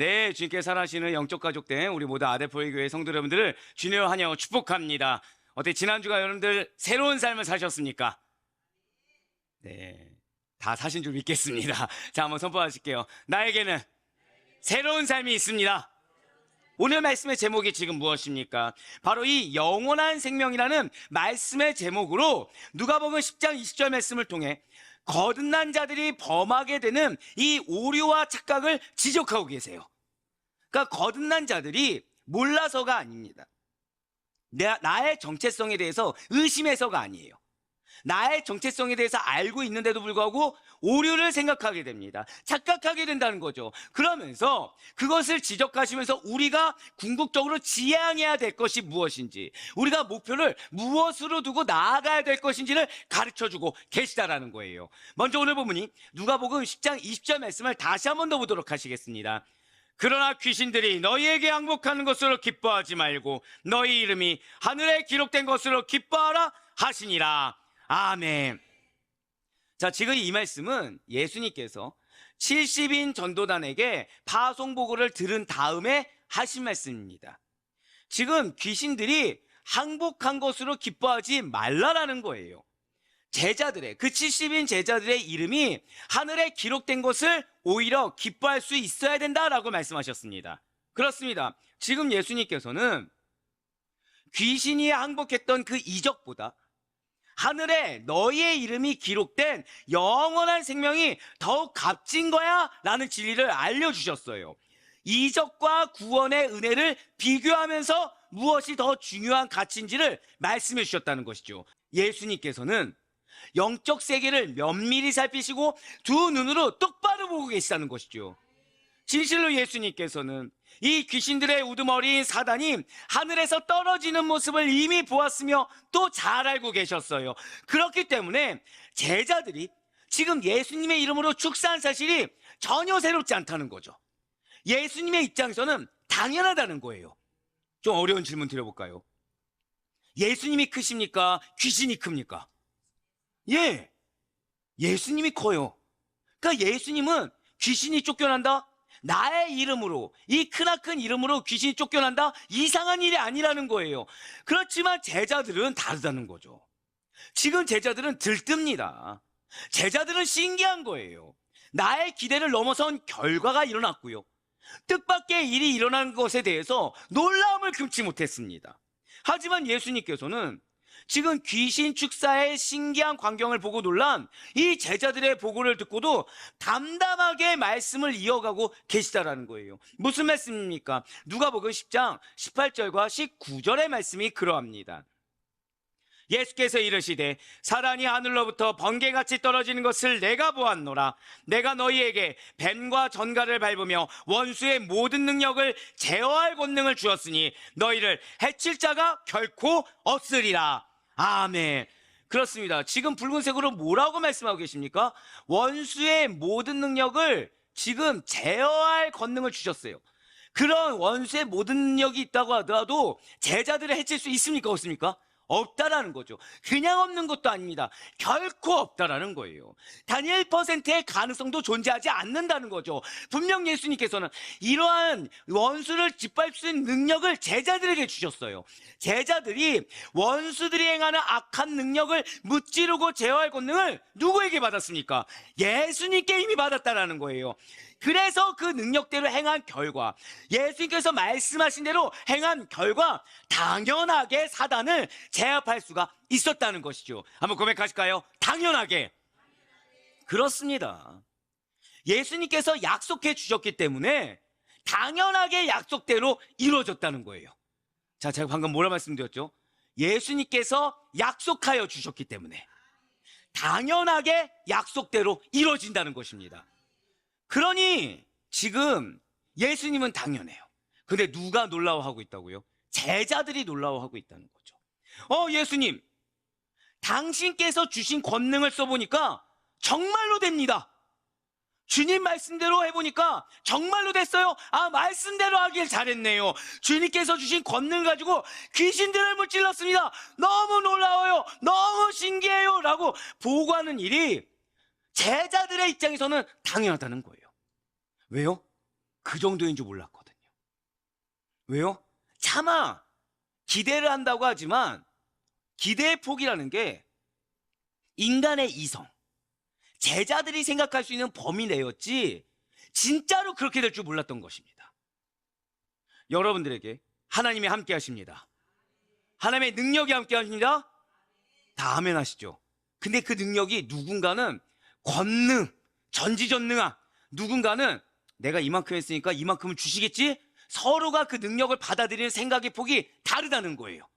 네, 주님께 사랑하시는 영적 가족된 우리 모두 아데포의 교회 성도 여러분들을 주님의 환영으로 축복합니다. 어때 지난주가 여러분들 새로운 삶을 사셨습니까? 네, 다 사신 줄 믿겠습니다. 자, 한번 선포하실게요. 나에게는 새로운 삶이 있습니다. 오늘 말씀의 제목이 지금 무엇입니까? 바로 이 영원한 생명이라는 말씀의 제목으로 누가복음 10장 20절 말씀을 통해 거듭난 자들이 범하게 되는 이 오류와 착각을 지적하고 계세요. 그러니까 거듭난 자들이 몰라서가 아닙니다. 나의 정체성에 대해서 의심해서가 아니에요. 나의 정체성에 대해서 알고 있는데도 불구하고 오류를 생각하게 됩니다. 착각하게 된다는 거죠. 그러면서 그것을 지적하시면서 우리가 궁극적으로 지향해야 될 것이 무엇인지, 우리가 목표를 무엇으로 두고 나아가야 될 것인지를 가르쳐주고 계시다라는 거예요. 먼저 오늘 본문이 누가복음 10장 20절 말씀을 다시 한 번 더 보도록 하시겠습니다. 그러나 귀신들이 너희에게 항복하는 것으로 기뻐하지 말고 너희 이름이 하늘에 기록된 것으로 기뻐하라 하시니라. 아멘. 자, 지금 이 말씀은 예수님께서 70인 전도단에게 파송보고를 들은 다음에 하신 말씀입니다. 지금 귀신들이 항복한 것으로 기뻐하지 말라라는 거예요. 제자들의, 그 70인 제자들의 이름이 하늘에 기록된 것을 오히려 기뻐할 수 있어야 된다라고 말씀하셨습니다. 그렇습니다. 지금 예수님께서는 귀신이 항복했던 그 이적보다 하늘에 너희의 이름이 기록된 영원한 생명이 더욱 값진 거야 라는 진리를 알려주셨어요. 이적과 구원의 은혜를 비교하면서 무엇이 더 중요한 가치인지를 말씀해 주셨다는 것이죠. 예수님께서는 영적 세계를 면밀히 살피시고 두 눈으로 똑바로 보고 계시다는 것이죠. 진실로 예수님께서는 이 귀신들의 우두머리인 사단이 하늘에서 떨어지는 모습을 이미 보았으며 또 잘 알고 계셨어요. 그렇기 때문에 제자들이 지금 예수님의 이름으로 축사한 사실이 전혀 새롭지 않다는 거죠. 예수님의 입장에서는 당연하다는 거예요. 좀 어려운 질문 드려볼까요? 예수님이 크십니까? 귀신이 큽니까? 예, 예수님이 커요. 그러니까 예수님은 귀신이 쫓겨난다? 나의 이름으로, 이 크나큰 이름으로 귀신이 쫓겨난다? 이상한 일이 아니라는 거예요. 그렇지만 제자들은 다르다는 거죠. 지금 제자들은 들뜹니다. 제자들은 신기한 거예요. 나의 기대를 넘어선 결과가 일어났고요. 뜻밖의 일이 일어난 것에 대해서 놀라움을 금치 못했습니다. 하지만 예수님께서는 지금 귀신 축사의 신기한 광경을 보고 놀란 이 제자들의 보고를 듣고도 담담하게 말씀을 이어가고 계시다라는 거예요. 무슨 말씀입니까? 누가복음 10장 18절과 19절의 말씀이 그러합니다. 예수께서 이르시되 사단이 하늘로부터 번개같이 떨어지는 것을 내가 보았노라. 내가 너희에게 뱀과 전갈을 밟으며 원수의 모든 능력을 제어할 권능을 주었으니 너희를 해칠 자가 결코 없으리라. 아멘. 그렇습니다. 지금 붉은색으로 뭐라고 말씀하고 계십니까? 원수의 모든 능력을 지금 제어할 권능을 주셨어요. 그런 원수의 모든 능력이 있다고 하더라도 제자들을 해칠 수 있습니까? 없습니까? 없다라는 거죠. 그냥 없는 것도 아닙니다. 결코 없다라는 거예요. 단 1%의 가능성도 존재하지 않는다는 거죠. 분명 예수님께서는 이러한 원수를 짓밟을 수 있는 능력을 제자들에게 주셨어요. 제자들이 원수들이 행하는 악한 능력을 무찌르고 제어할 권능을 누구에게 받았습니까? 예수님께 이미 받았다라는 거예요. 그래서 그 능력대로 행한 결과, 예수님께서 말씀하신 대로 행한 결과 당연하게 사단을 제압할 수가 있었다는 것이죠. 한번 고백하실까요? 당연하게. 그렇습니다. 예수님께서 약속해 주셨기 때문에 당연하게 약속대로 이루어졌다는 거예요. 자, 제가 방금 뭐라 말씀드렸죠? 예수님께서 약속하여 주셨기 때문에 당연하게 약속대로 이루어진다는 것입니다. 그러니 지금 예수님은 당연해요. 근데 누가 놀라워하고 있다고요? 제자들이 놀라워하고 있다는 거죠. 예수님, 당신께서 주신 권능을 써보니까 정말로 됩니다. 주님 말씀대로 해보니까 정말로 됐어요. 아, 말씀대로 하길 잘했네요. 주님께서 주신 권능을 가지고 귀신들을 무찔렀습니다. 너무 놀라워요. 너무 신기해요. 라고 보고하는 일이 제자들의 입장에서는 당연하다는 거예요. 왜요? 그 정도인 줄 몰랐거든요. 왜요? 차마 기대를 한다고 하지만 기대의 폭이라는 게 인간의 이성, 제자들이 생각할 수 있는 범위 내였지 진짜로 그렇게 될 줄 몰랐던 것입니다. 여러분들에게 하나님이 함께 하십니다. 하나님의 능력이 함께 하십니다. 다 아멘 하시죠. 근데 그 능력이 누군가는 권능, 전지전능한, 누군가는 내가 이만큼 했으니까 이만큼을 주시겠지? 서로가 그 능력을 받아들이는 생각의 폭이 다르다는 거예요.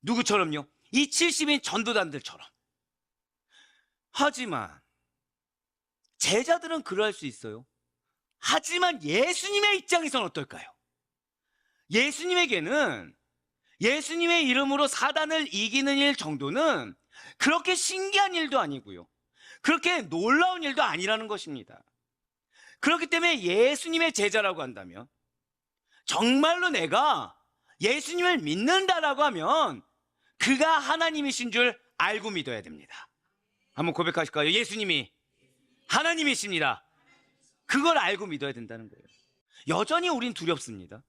누구처럼요? 이 70인 전도단들처럼. 하지만 제자들은 그러할 수 있어요. 하지만 예수님의 입장에서는 어떨까요? 예수님에게는 예수님의 이름으로 사단을 이기는 일 정도는 그렇게 신기한 일도 아니고요, 그렇게 놀라운 일도 아니라는 것입니다. 그렇기 때문에 예수님의 제자라고 한다면, 정말로 내가 예수님을 믿는다라고 하면 그가 하나님이신 줄 알고 믿어야 됩니다. 한번 고백하실까요? 예수님이 하나님이십니다. 그걸 알고 믿어야 된다는 거예요. 여전히 우린 두렵습니다.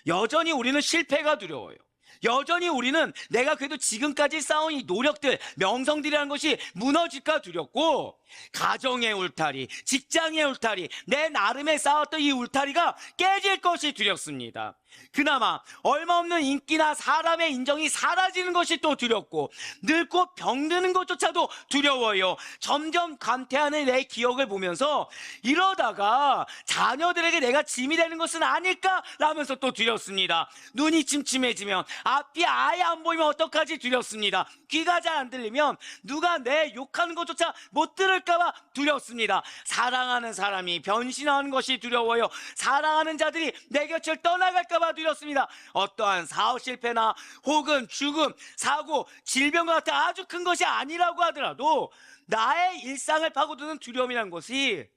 여전히 우리는 실패가 두려워요. 여전히 우리는 내가 그래도 지금까지 쌓은 이 노력들, 명성들이라는 것이 무너질까 두렵고, 가정의 울타리, 직장의 울타리, 내 나름에 쌓았던 이 울타리가 깨질 것이 두렵습니다. 그나마 얼마 없는 인기나 사람의 인정이 사라지는 것이 또 두렵고, 늙고 병드는 것조차도 두려워요. 점점 감퇴하는 내 기억을 보면서 이러다가 자녀들에게 내가 짐이 되는 것은 아닐까 라면서 또 두렵습니다. 눈이 침침해지면, 앞이 아예 안 보이면 어떡하지 두렵습니다. 귀가 잘 안 들리면 누가 내 욕하는 것조차 못 들을까봐 두렵습니다. 사랑하는 사람이 변신하는 것이 두려워요. 사랑하는 자들이 내 곁을 떠나갈까봐 두렵습니다. 어떠한 사업 실패나 혹은 죽음, 사고, 질병과 같은 아주 큰 것이 아니라고 하더라도 나의 일상을 파고드는 두려움이라는 것이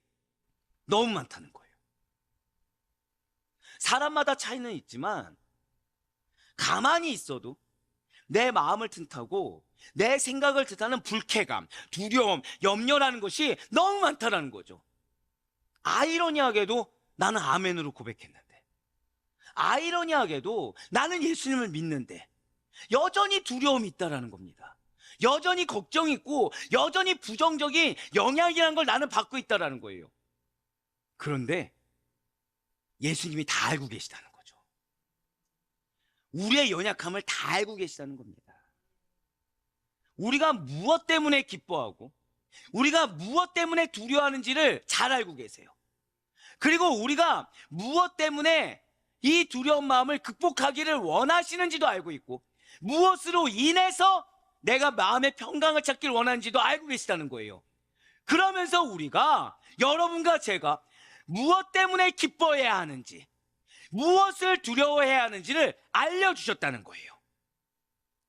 너무 많다는 거예요. 사람마다 차이는 있지만 가만히 있어도 내 마음을 틈타고 내 생각을 틈타는 불쾌감, 두려움, 염려라는 것이 너무 많다는 거죠. 아이러니하게도 나는 아멘으로 고백했는데, 아이러니하게도 나는 예수님을 믿는데 여전히 두려움이 있다는 겁니다. 여전히 걱정이 있고 여전히 부정적인 영향이라는 걸 나는 받고 있다는 거예요. 그런데 예수님이 다 알고 계시다는 거죠. 우리의 연약함을 다 알고 계시다는 겁니다. 우리가 무엇 때문에 기뻐하고 우리가 무엇 때문에 두려워하는지를 잘 알고 계세요. 그리고 우리가 무엇 때문에 이 두려운 마음을 극복하기를 원하시는지도 알고 있고, 무엇으로 인해서 내가 마음의 평강을 찾기를 원하는지도 알고 계시다는 거예요. 그러면서 우리가, 여러분과 제가 무엇 때문에 기뻐해야 하는지, 무엇을 두려워해야 하는지를 알려주셨다는 거예요.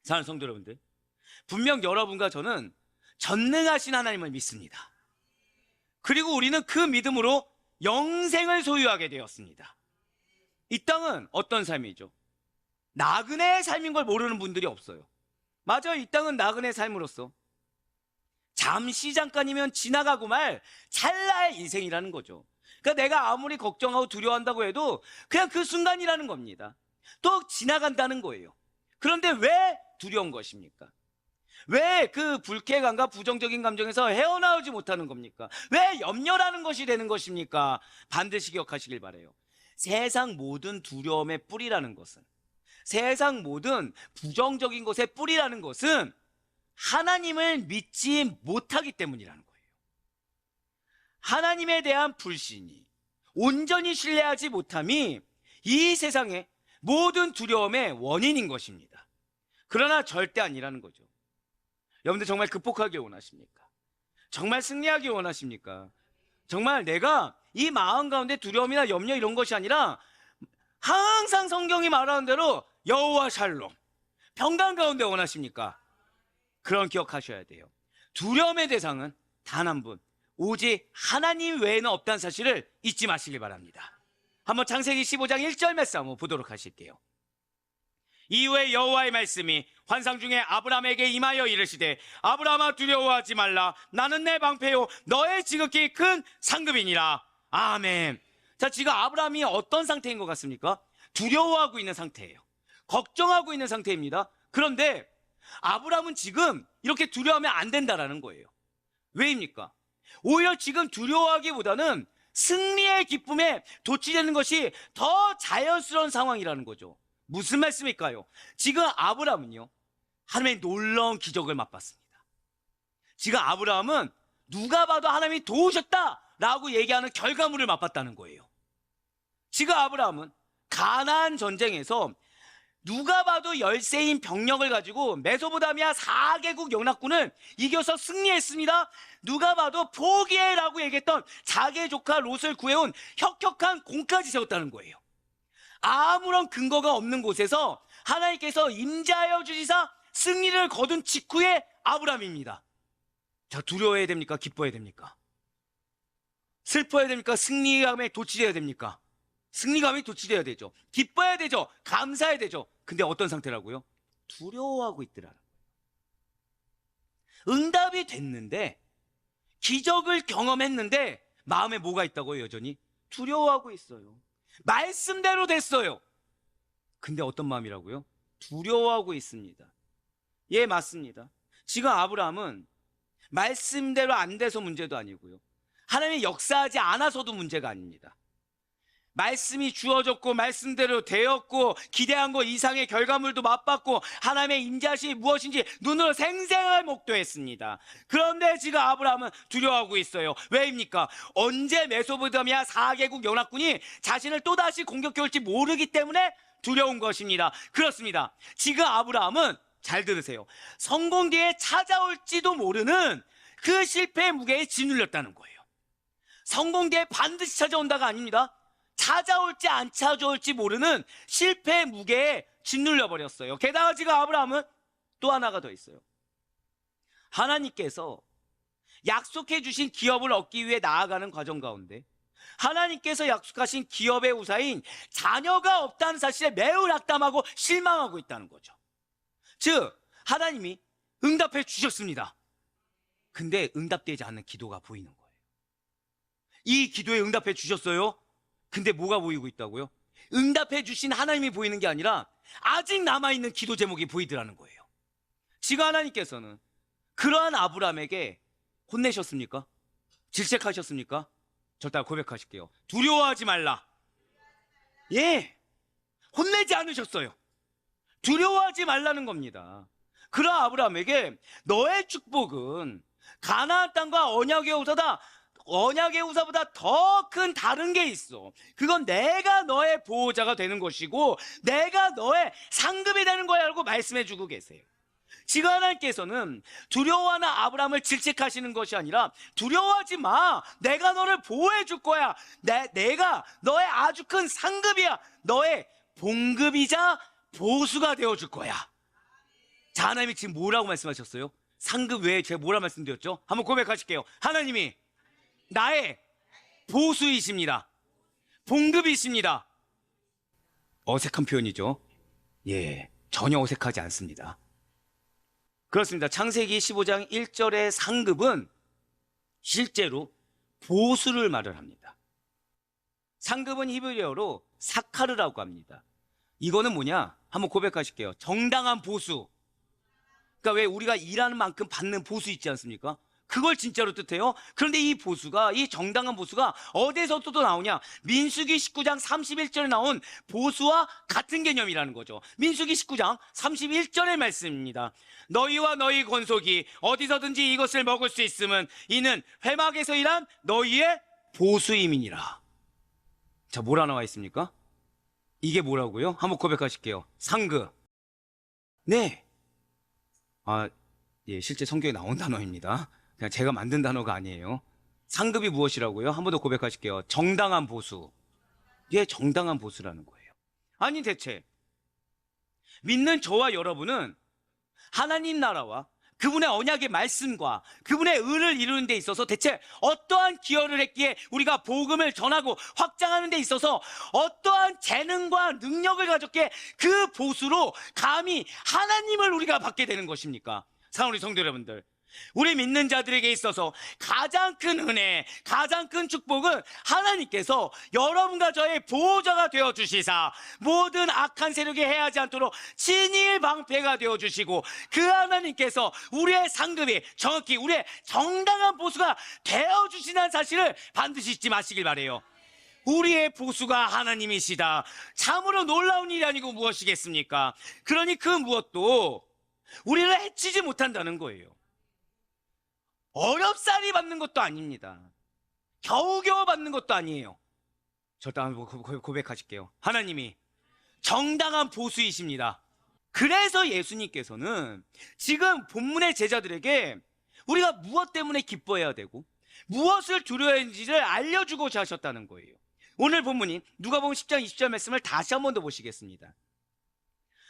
사랑하는 성도 여러분들, 분명 여러분과 저는 전능하신 하나님을 믿습니다. 그리고 우리는 그 믿음으로 영생을 소유하게 되었습니다. 이 땅은 어떤 삶이죠? 나그네의 삶인 걸 모르는 분들이 없어요. 맞아요. 이 땅은 나그네의 삶으로서 잠시 잠깐이면 지나가고 말 찰나의 인생이라는 거죠. 그러니까 내가 아무리 걱정하고 두려워한다고 해도 그냥 그 순간이라는 겁니다. 또 지나간다는 거예요. 그런데 왜 두려운 것입니까? 왜 그 불쾌감과 부정적인 감정에서 헤어나오지 못하는 겁니까? 왜 염려라는 것이 되는 것입니까? 반드시 기억하시길 바라요. 세상 모든 두려움의 뿌리라는 것은, 세상 모든 부정적인 것의 뿌리라는 것은 하나님을 믿지 못하기 때문이라는 거예요. 하나님에 대한 불신이, 온전히 신뢰하지 못함이 이 세상의 모든 두려움의 원인인 것입니다. 그러나 절대 아니라는 거죠. 여러분들 정말 극복하기 원하십니까? 정말 승리하기 원하십니까? 정말 내가 이 마음 가운데 두려움이나 염려 이런 것이 아니라 항상 성경이 말하는 대로 여호와 샬롬, 평강 가운데 원하십니까? 그런 기억하셔야 돼요. 두려움의 대상은 단 한 분, 오직 하나님 외에는 없다는 사실을 잊지 마시길 바랍니다. 한번 창세기 15장 1절 말씀 한번 보도록 하실게요. 이후에 여호와의 말씀이 환상 중에 아브라함에게 임하여 이르시되, 아브라함아 두려워하지 말라. 나는 내 방패요 너의 지극히 큰 상급이니라. 아멘. 자, 지금 아브라함이 어떤 상태인 것 같습니까? 두려워하고 있는 상태예요. 걱정하고 있는 상태입니다. 그런데 아브라함은 지금 이렇게 두려워하면 안 된다라는 거예요. 왜입니까? 오히려 지금 두려워하기보다는 승리의 기쁨에 도취되는 것이 더 자연스러운 상황이라는 거죠. 무슨 말씀일까요? 지금 아브라함은요, 하나님의 놀라운 기적을 맛봤습니다. 지금 아브라함은 누가 봐도 하나님이 도우셨다라고 얘기하는 결과물을 맛봤다는 거예요. 지금 아브라함은 가나안 전쟁에서 누가 봐도 열세인 병력을 가지고 메소포타미아 4개국 연합군을 이겨서 승리했습니다. 누가 봐도 포기해라고 얘기했던 자기의 조카 롯을 구해온 혁혁한 공까지 세웠다는 거예요. 아무런 근거가 없는 곳에서 하나님께서 임재하여 주시사 승리를 거둔 직후의 아브라함입니다. 자, 두려워해야 됩니까? 기뻐해야 됩니까? 슬퍼해야 됩니까? 승리감에 도취돼야 됩니까? 승리감이 도취돼야 되죠. 기뻐해야 되죠. 감사해야 되죠. 근데 어떤 상태라고요? 두려워하고 있더라고요. 응답이 됐는데, 기적을 경험했는데 마음에 뭐가 있다고요? 여전히 두려워하고 있어요. 말씀대로 됐어요. 근데 어떤 마음이라고요? 두려워하고 있습니다. 예, 맞습니다. 지금 아브라함은 말씀대로 안 돼서 문제도 아니고요, 하나님이 역사하지 않아서도 문제가 아닙니다. 말씀이 주어졌고 말씀대로 되었고 기대한 것 이상의 결과물도 맛봤고 하나님의 임재하심이 무엇인지 눈으로 생생하게 목도했습니다. 그런데 지금 아브라함은 두려워하고 있어요. 왜입니까? 언제 메소포타미아 4개국 연합군이 자신을 또다시 공격해올지 모르기 때문에 두려운 것입니다. 그렇습니다. 지금 아브라함은, 잘 들으세요, 성공 뒤에 찾아올지도 모르는 그 실패의 무게에 짓눌렸다는 거예요. 성공 뒤에 반드시 찾아온다가 아닙니다. 찾아올지 안 찾아올지 모르는 실패의 무게에 짓눌려 버렸어요. 게다가 지금 아브라함은 또 하나가 더 있어요. 하나님께서 약속해 주신 기업을 얻기 위해 나아가는 과정 가운데 하나님께서 약속하신 기업의 우사인 자녀가 없다는 사실에 매우 낙담하고 실망하고 있다는 거죠. 즉, 하나님이 응답해 주셨습니다. 근데 응답되지 않는 기도가 보이는 거예요. 이 기도에 응답해 주셨어요. 근데 뭐가 보이고 있다고요? 응답해 주신 하나님이 보이는 게 아니라 아직 남아있는 기도 제목이 보이더라는 거예요. 지금 하나님께서는 그러한 아브라함에게 혼내셨습니까? 질책하셨습니까? 저따 고백하실게요. 두려워하지 말라. 예, 혼내지 않으셨어요. 두려워하지 말라는 겁니다. 그런 아브라함에게 너의 축복은 가나안 땅과 언약의 우사다. 언약의 우사보다 더 큰 다른 게 있어. 그건 내가 너의 보호자가 되는 것이고 내가 너의 상급이 되는 거야 라고 말씀해 주고 계세요. 지금 하나님께서는 두려워하는 아브라함을 질책하시는 것이 아니라 두려워하지 마. 내가 너를 보호해 줄 거야. 내가 너의 아주 큰 상급이야. 너의 봉급이자 보수가 되어 줄 거야. 자, 하나님이 지금 뭐라고 말씀하셨어요? 상급 외에 제가 뭐라 말씀드렸죠? 한번 고백하실게요. 하나님이 나의 보수이십니다. 봉급이십니다. 어색한 표현이죠? 예, 전혀 어색하지 않습니다. 그렇습니다. 창세기 15장 1절의 상급은 실제로 보수를 말을 합니다. 상급은 히브리어로 사카르라고 합니다. 이거는 뭐냐? 한번 고백하실게요. 정당한 보수. 그러니까 왜 우리가 일하는 만큼 받는 보수 있지 않습니까? 그걸 진짜로 뜻해요. 그런데 이 보수가, 이 정당한 보수가 어디서 또 나오냐? 민수기 19장 31절에 나온 보수와 같은 개념이라는 거죠. 민수기 19장 31절의 말씀입니다. 너희와 너희 권속이 어디서든지 이것을 먹을 수 있음은 이는 회막에서 일한 너희의 보수임이니라. 자, 뭐라 나와 있습니까? 이게 뭐라고요? 한번 고백하실게요. 상급. 네. 예, 실제 성경에 나온 단어입니다. 그냥 제가 만든 단어가 아니에요. 상급이 무엇이라고요? 한 번 더 고백하실게요. 정당한 보수. 예, 정당한 보수라는 거예요. 아니, 대체 믿는 저와 여러분은 하나님 나라와 그분의 언약의 말씀과 그분의 의를 이루는 데 있어서 대체 어떠한 기여를 했기에 우리가 복음을 전하고 확장하는 데 있어서 어떠한 재능과 능력을 가졌기에 그 보수로 감히 하나님을 우리가 받게 되는 것입니까? 사랑하는 우리 성도 여러분들, 우리 믿는 자들에게 있어서 가장 큰 은혜, 가장 큰 축복은 하나님께서 여러분과 저의 보호자가 되어주시사 모든 악한 세력이 해하지 않도록 친히 방패가 되어주시고, 그 하나님께서 우리의 상급이, 정확히 우리의 정당한 보수가 되어주시는 사실을 반드시 잊지 마시길 바라요. 우리의 보수가 하나님이시다. 참으로 놀라운 일이 아니고 무엇이겠습니까? 그러니 그 무엇도 우리를 해치지 못한다는 거예요. 어렵사리 받는 것도 아닙니다. 겨우겨우 받는 것도 아니에요. 저도 한번 고백하실게요. 하나님이 정당한 보수이십니다. 그래서 예수님께서는 지금 본문의 제자들에게 우리가 무엇 때문에 기뻐해야 되고 무엇을 두려워해야 하는지를 알려주고자 하셨다는 거예요. 오늘 본문인 누가복음 10장 20절 말씀을 다시 한 번 더 보시겠습니다.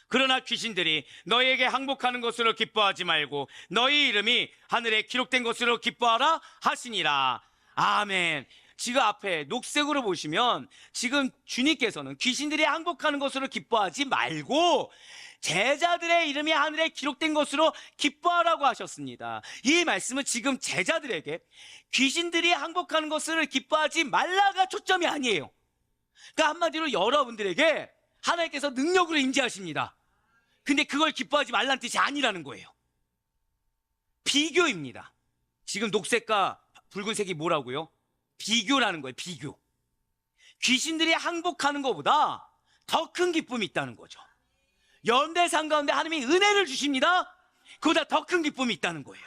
그러나 귀신들이 너희에게 항복하는 것으로 기뻐하지 말고 너희 이름이 하늘에 기록된 것으로 기뻐하라 하시니라. 아멘. 지금 앞에 녹색으로 보시면 지금 주님께서는 귀신들이 항복하는 것으로 기뻐하지 말고 제자들의 이름이 하늘에 기록된 것으로 기뻐하라고 하셨습니다. 이 말씀은 지금 제자들에게 귀신들이 항복하는 것을 기뻐하지 말라가 초점이 아니에요. 그러니까 한마디로 여러분들에게 하나님께서 능력으로 임재하십니다. 근데 그걸 기뻐하지 말라는 뜻이 아니라는 거예요. 비교입니다. 지금 녹색과 붉은색이 뭐라고요? 비교라는 거예요. 비교. 귀신들이 항복하는 것보다 더 큰 기쁨이 있다는 거죠. 연대상 가운데 하나님이 은혜를 주십니다. 그보다 더 큰 기쁨이 있다는 거예요.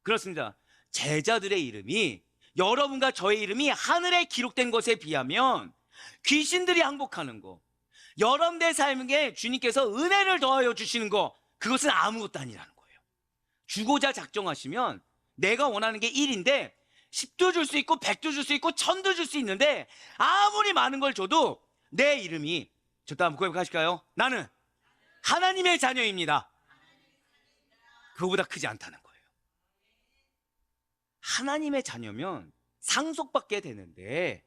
그렇습니다. 제자들의 이름이, 여러분과 저의 이름이 하늘에 기록된 것에 비하면 귀신들이 항복하는 거, 여러분의 삶에 주님께서 은혜를 더하여 주시는 거, 그것은 아무것도 아니라는 거예요. 주고자 작정하시면 내가 원하는 게 1인데 10도 줄 수 있고 100도 줄 수 있고 1000도 줄 수 있는데 아무리 많은 걸 줘도 내 이름이, 저도 한번 고백하실까요? 나는 하나님의 자녀입니다. 그거보다 크지 않다는 거예요. 하나님의 자녀면 상속받게 되는데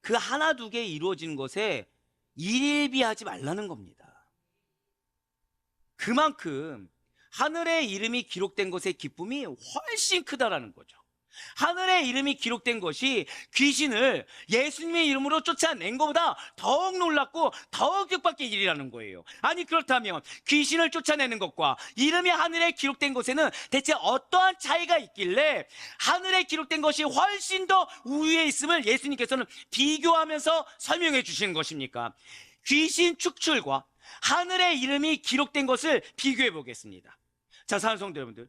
그 하나 두 개 이루어지는 것에 일일비하지 말라는 겁니다. 그만큼 하늘의 이름이 기록된 것의 기쁨이 훨씬 크다라는 거죠. 하늘의 이름이 기록된 것이 귀신을 예수님의 이름으로 쫓아낸 것보다 더욱 놀랍고 더욱 뜻밖의 일이라는 거예요. 아니, 그렇다면 귀신을 쫓아내는 것과 이름이 하늘에 기록된 것에는 대체 어떠한 차이가 있길래 하늘에 기록된 것이 훨씬 더 우위에 있음을 예수님께서는 비교하면서 설명해 주시는 것입니까? 귀신 축출과 하늘의 이름이 기록된 것을 비교해 보겠습니다. 자, 사랑하는 성도 여러분들,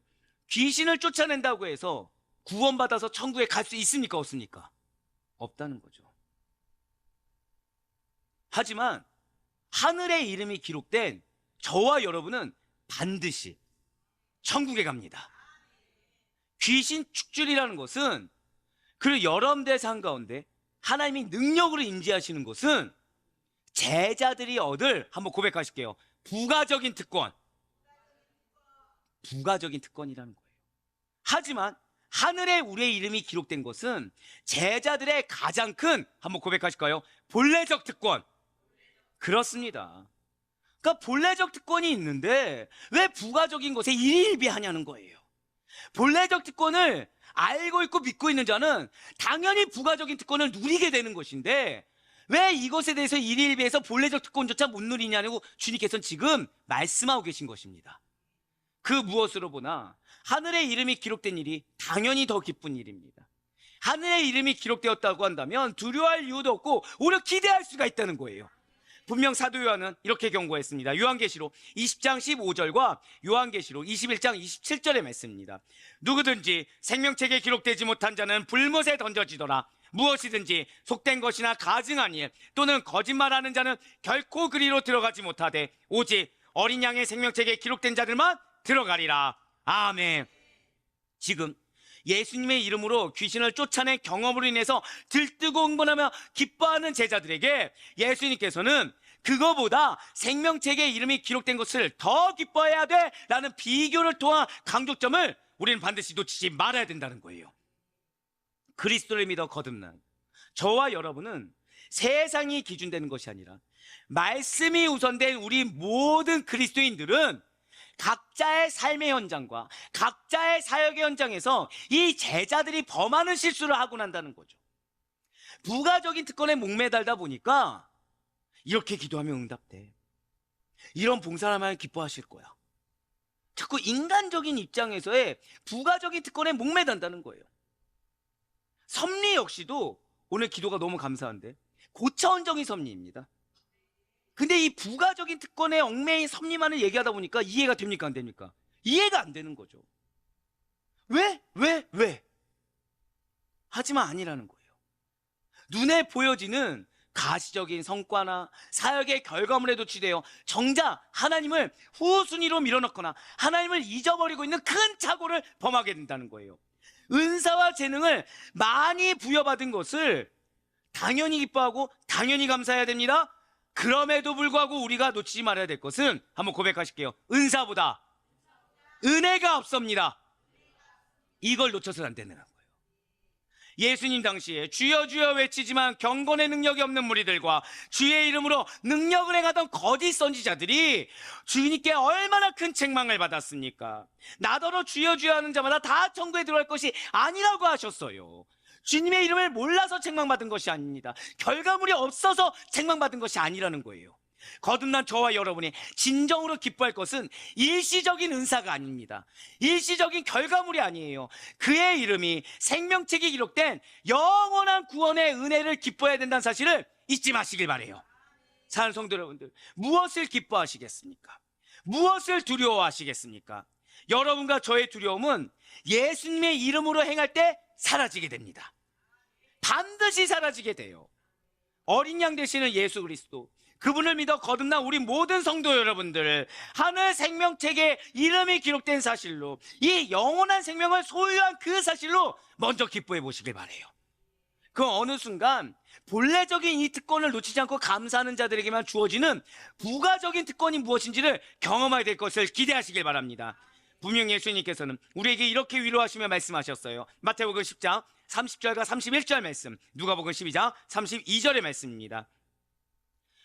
귀신을 쫓아낸다고 해서 구원받아서 천국에 갈 수 있습니까? 없습니까? 없다는 거죠. 하지만 하늘의 이름이 기록된 저와 여러분은 반드시 천국에 갑니다. 귀신 축출이라는 것은, 그리고 여러분들의 삶 가운데 하나님이 능력으로 임재하시는 것은 제자들이 얻을, 한번 고백하실게요, 부가적인 특권, 부가적인 특권이라는 거예요. 하지만 하늘에 우리의 이름이 기록된 것은 제자들의 가장 큰, 한번 고백하실까요? 본래적 특권. 그렇습니다. 그러니까 본래적 특권이 있는데 왜 부가적인 것에 일일비하냐는 거예요. 본래적 특권을 알고 있고 믿고 있는 자는 당연히 부가적인 특권을 누리게 되는 것인데 왜 이것에 대해서 일일비해서 본래적 특권조차 못 누리냐고 주님께서는 지금 말씀하고 계신 것입니다. 그 무엇으로 보나 하늘의 이름이 기록된 일이 당연히 더 기쁜 일입니다. 하늘의 이름이 기록되었다고 한다면 두려워할 이유도 없고 오히려 기대할 수가 있다는 거예요. 분명 사도 요한은 이렇게 경고했습니다. 요한계시록 20장 15절과 요한계시록 21장 27절의 말씀입니다. 누구든지 생명책에 기록되지 못한 자는 불못에 던져지더라. 무엇이든지 속된 것이나 가증한 일 또는 거짓말하는 자는 결코 그리로 들어가지 못하되 오직 어린 양의 생명책에 기록된 자들만 들어가리라. 아멘. 지금 예수님의 이름으로 귀신을 쫓아낸 경험으로 인해서 들뜨고 흥분하며 기뻐하는 제자들에게 예수님께서는 그거보다 생명책에 이름이 기록된 것을 더 기뻐해야 돼 라는 비교를 통한 강조점을 우리는 반드시 놓치지 말아야 된다는 거예요. 그리스도를 믿어 거듭난 저와 여러분은 세상이 기준되는 것이 아니라 말씀이 우선된 우리 모든 그리스도인들은 각자의 삶의 현장과 각자의 사역의 현장에서 이 제자들이 범하는 실수를 하고 난다는 거죠. 부가적인 특권에 목매달다 보니까 이렇게 기도하면 응답돼, 이런 봉사를 하면 기뻐하실 거야, 자꾸 인간적인 입장에서의 부가적인 특권에 목매단다는 거예요. 섭리 역시도 오늘 기도가 너무 감사한데 고차원적인 섭리입니다. 근데 이 부가적인 특권에 얽매인 섭리만을 얘기하다 보니까 이해가 됩니까, 안 됩니까? 이해가 안 되는 거죠. 왜? 하지만 아니라는 거예요. 눈에 보여지는 가시적인 성과나 사역의 결과물에 도취되어 정작 하나님을 후순위로 밀어넣거나 하나님을 잊어버리고 있는 큰 착오를 범하게 된다는 거예요. 은사와 재능을 많이 부여받은 것을 당연히 기뻐하고 당연히 감사해야 됩니다. 그럼에도 불구하고 우리가 놓치지 말아야 될 것은, 한번 고백하실게요. 은사보다 은혜가 없습니다. 이걸 놓쳐서는 안 되는 거예요. 예수님 당시에 주여 주여 외치지만 경건의 능력이 없는 무리들과 주의 이름으로 능력을 행하던 거짓 선지자들이 주님께 얼마나 큰 책망을 받았습니까? 나더러 주여 주여 하는 자마다 다 천국에 들어갈 것이 아니라고 하셨어요. 주님의 이름을 몰라서 책망받은 것이 아닙니다. 결과물이 없어서 책망받은 것이 아니라는 거예요. 거듭난 저와 여러분이 진정으로 기뻐할 것은 일시적인 은사가 아닙니다. 일시적인 결과물이 아니에요. 그의 이름이 생명책에 기록된 영원한 구원의 은혜를 기뻐해야 된다는 사실을 잊지 마시길 바라요. 사랑하는 성도 여러분들, 무엇을 기뻐하시겠습니까? 무엇을 두려워하시겠습니까? 여러분과 저의 두려움은 예수님의 이름으로 행할 때 사라지게 됩니다. 반드시 사라지게 돼요. 어린 양 되시는 예수 그리스도, 그분을 믿어 거듭난 우리 모든 성도 여러분들, 하늘 생명책에 이름이 기록된 사실로, 이 영원한 생명을 소유한 그 사실로 먼저 기뻐해 보시길 바라요. 그 어느 순간 본래적인 이 특권을 놓치지 않고 감사하는 자들에게만 주어지는 부가적인 특권이 무엇인지를 경험하게 될 것을 기대하시길 바랍니다. 분명 예수님께서는 우리에게 이렇게 위로하시며 말씀하셨어요. 마태복음 10장 30절과 31절 말씀, 누가복음 12장 32절의 말씀입니다.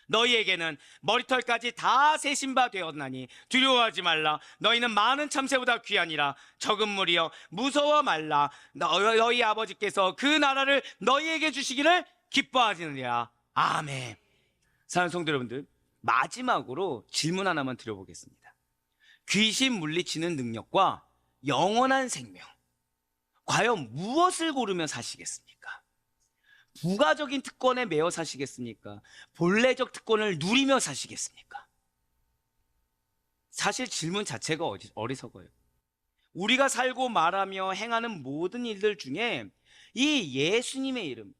너희에게는 머리털까지 다 세신 바 되었나니 두려워하지 말라. 너희는 많은 참새보다 귀하니라. 적은 무리여 무서워 말라. 너희 아버지께서 그 나라를 너희에게 주시기를 기뻐하시느니라. 아멘. 사랑하는 성도 여러분들, 마지막으로 질문 하나만 드려보겠습니다. 귀신 물리치는 능력과 영원한 생명, 과연 무엇을 고르며 사시겠습니까? 부가적인 특권에 매여 사시겠습니까? 본래적 특권을 누리며 사시겠습니까? 사실 질문 자체가 어리석어요. 우리가 살고 말하며 행하는 모든 일들 중에 이 예수님의 이름,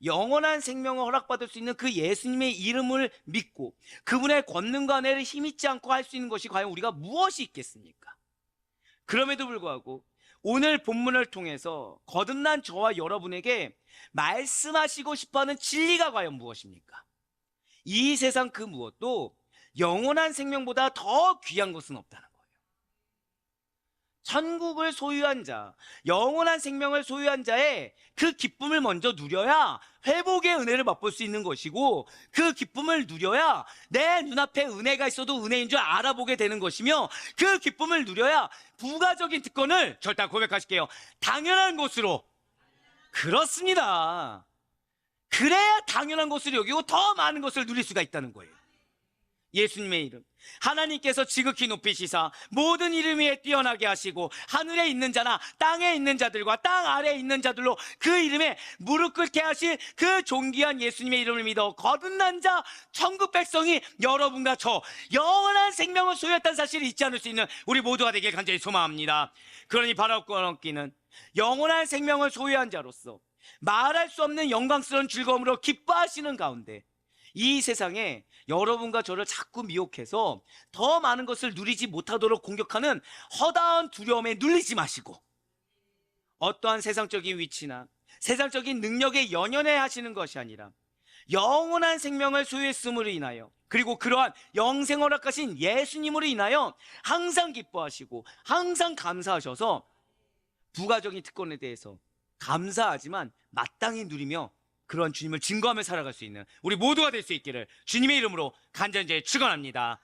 영원한 생명을 허락받을 수 있는 그 예수님의 이름을 믿고 그분의 권능과 은혜를 힘입지 않고 할 수 있는 것이 과연 우리가 무엇이 있겠습니까? 그럼에도 불구하고 오늘 본문을 통해서 거듭난 저와 여러분에게 말씀하시고 싶어하는 진리가 과연 무엇입니까? 이 세상 그 무엇도 영원한 생명보다 더 귀한 것은 없다는 거예요. 천국을 소유한 자, 영원한 생명을 소유한 자의 그 기쁨을 먼저 누려야 회복의 은혜를 맛볼 수 있는 것이고, 그 기쁨을 누려야 내 눈앞에 은혜가 있어도 은혜인 줄 알아보게 되는 것이며, 그 기쁨을 누려야 부가적인 특권을, 절대 고백하실게요, 당연한 것으로, 그렇습니다, 그래야 당연한 것으로 여기고 더 많은 것을 누릴 수가 있다는 거예요. 예수님의 이름, 하나님께서 지극히 높이시사 모든 이름 위에 뛰어나게 하시고 하늘에 있는 자나 땅에 있는 자들과 땅 아래에 있는 자들로 그 이름에 무릎 꿇게 하신 그 존귀한 예수님의 이름을 믿어 거듭난 자 천국 백성이 여러분과 저 영원한 생명을 소유했다는 사실을 잊지 않을 수 있는 우리 모두가 되길 간절히 소망합니다. 그러니 바라고 얻기는 영원한 생명을 소유한 자로서 말할 수 없는 영광스러운 즐거움으로 기뻐하시는 가운데 이 세상에 여러분과 저를 자꾸 미혹해서 더 많은 것을 누리지 못하도록 공격하는 허다한 두려움에 눌리지 마시고, 어떠한 세상적인 위치나 세상적인 능력에 연연해 하시는 것이 아니라 영원한 생명을 소유했음으로 인하여, 그리고 그러한 영생 허락하신 예수님으로 인하여 항상 기뻐하시고 항상 감사하셔서 부가적인 특권에 대해서 감사하지만 마땅히 누리며 그런 주님을 증거하며 살아갈 수 있는 우리 모두가 될 수 있기를 주님의 이름으로 간절히 축원합니다.